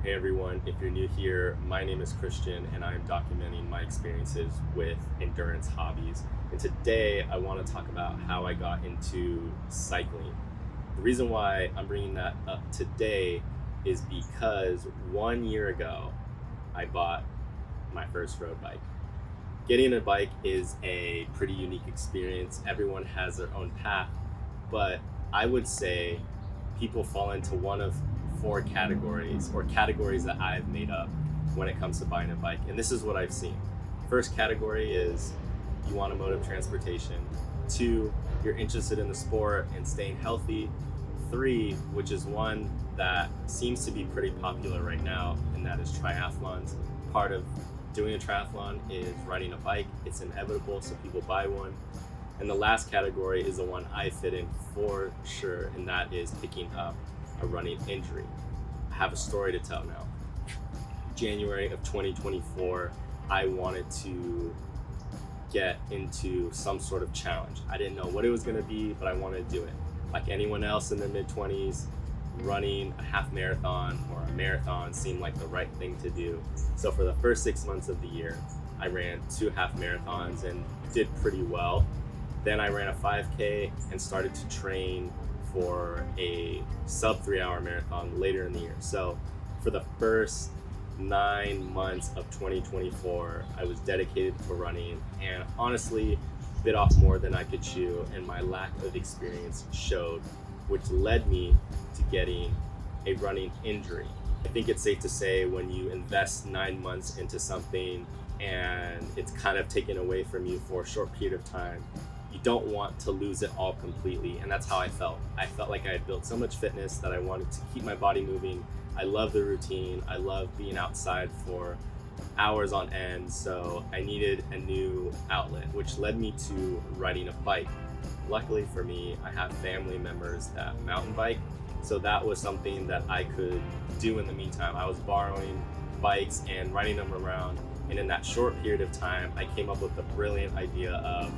Hey everyone, if you're new here, my name is Christian and I'm documenting my experiences with endurance hobbies. And today I want to talk about how I got into cycling. The reason why I'm bringing that up today is because 1 year ago I bought my first road bike. Getting a bike is a pretty unique experience. Everyone has their own path, but I would say people fall into one of four categories or categories that I've made up when it comes to buying a bike. And this is what I've seen. First category is you want a mode of transportation. Two, you're interested in the sport and staying healthy. Three, which is one that seems to be pretty popular right now, and that is triathlons. Part of doing a triathlon is riding a bike. It's inevitable, so people buy one. And the last category is the one I fit in for sure, and that is picking up a running injury. I have a story to tell now. January of 2024, I wanted to get into some sort of challenge. I didn't know what it was going to be, but I wanted to do it. Like anyone else in their mid-20s, running a half marathon or a marathon seemed like the right thing to do. So for the first 6 months of the year, I ran 2 half marathons and did pretty well. Then I ran a 5K and started to train for a sub 3 hour marathon later in the year. So for the first 9 months of 2024, I was dedicated to running and honestly bit off more than I could chew, and my lack of experience showed, which led me to getting a running injury. I think it's safe to say when you invest 9 months into something and it's kind of taken away from you for a short period of time, you don't want to lose it all completely, and that's how I felt. I felt like I had built so much fitness that I wanted to keep my body moving. I love the routine. I love being outside for hours on end, so I needed a new outlet, which led me to riding a bike. Luckily for me, I have family members that mountain bike, so that was something that I could do in the meantime. I was borrowing bikes and riding them around, and in that short period of time, I came up with the brilliant idea of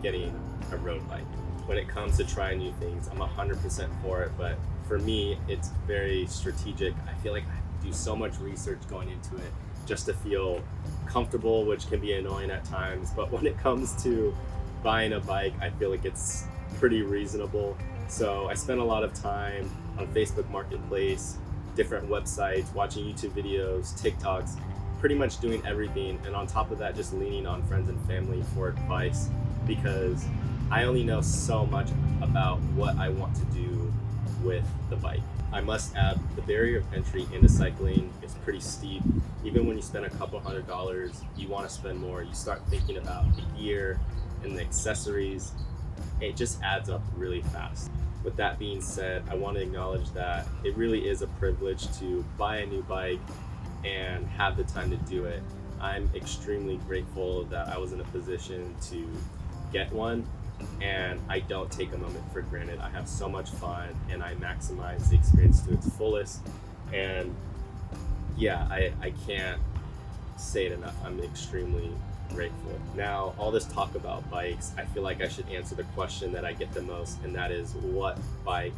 getting a road bike. When it comes to trying new things, I'm 100% for it, but for me, it's very strategic. I feel like I have to do so much research going into it just to feel comfortable, which can be annoying at times. But when it comes to buying a bike, I feel like it's pretty reasonable. So I spent a lot of time on Facebook Marketplace, different websites, watching YouTube videos, TikToks, pretty much doing everything. And on top of that, just leaning on friends and family for advice, because I only know so much about what I want to do with the bike. I must add, the barrier of entry into cycling is pretty steep. Even when you spend a couple $100s, you want to spend more. You start thinking about the gear and the accessories. It just adds up really fast. With that being said, I want to acknowledge that it really is a privilege to buy a new bike and have the time to do it. I'm extremely grateful that I was in a position to get one, and I don't take a moment for granted. I have so much fun and I maximize the experience to its fullest. And yeah, I can't say it enough. I'm extremely grateful. Now, all this talk about bikes, I feel like I should answer the question that I get the most, and that is, what bike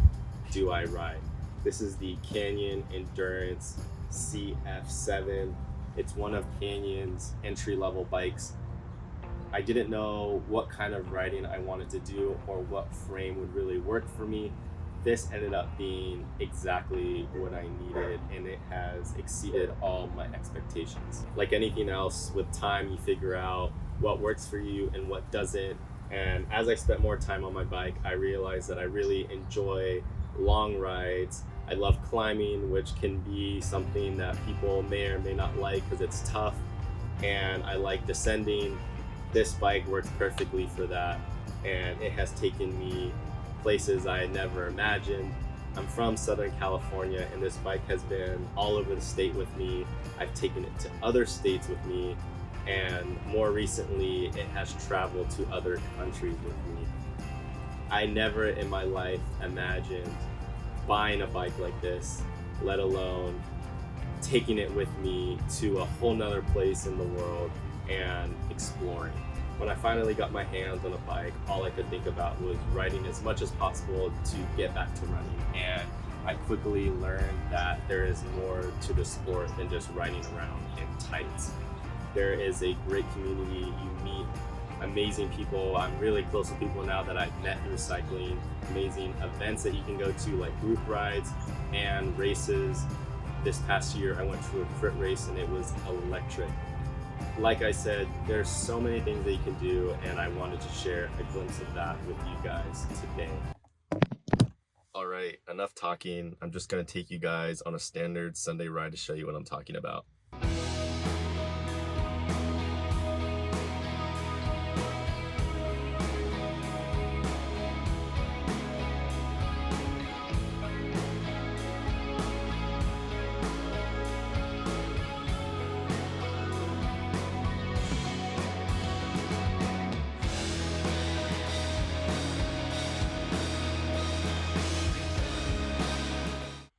do I ride? This is the Canyon Endurance CF7. It's one of Canyon's entry-level bikes. I didn't know what kind of riding I wanted to do or what frame would really work for me. This ended up being exactly what I needed, and it has exceeded all my expectations. Like anything else, with time you figure out what works for you and what doesn't. And as I spent more time on my bike, I realized that I really enjoy long rides. I love climbing, which can be something that people may or may not like because it's tough. And I like descending. This bike works perfectly for that, and it has taken me places I had never imagined. I'm from Southern California, and this bike has been all over the state with me. I've taken it to other states with me, and more recently, it has traveled to other countries with me. I never in my life imagined buying a bike like this, let alone taking it with me to a whole nother place in the world and exploring. When I finally got my hands on a bike, all I could think about was riding as much as possible to get back to running. And I quickly learned that there is more to the sport than just riding around in tights. There is a great community. You meet amazing people. I'm really close to people now that I've met through cycling. Amazing events that you can go to, like group rides and races. This past year I went to a crit race and it was electric. Like I said, there's so many things that you can do, and I wanted to share a glimpse of that with you guys today. All right, enough talking. I'm just gonna take you guys on a standard Sunday ride to show you what I'm talking about.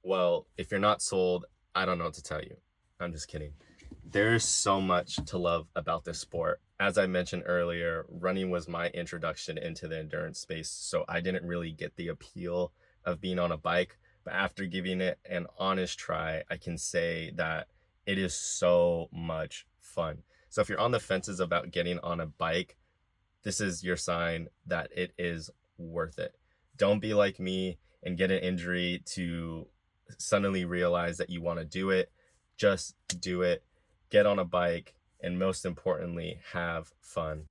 Well, if you're not sold, I don't know what to tell you. I'm just kidding. There's so much to love about this sport. As I mentioned earlier, running was my introduction into the endurance space, so I didn't really get the appeal of being on a bike. But after giving it an honest try, I can say that it is so much fun. So if you're on the fences about getting on a bike, this is your sign that it is worth it. Don't be like me and get an injury to suddenly realize that you want to do it. Just do it, get on a bike, and most importantly, have fun.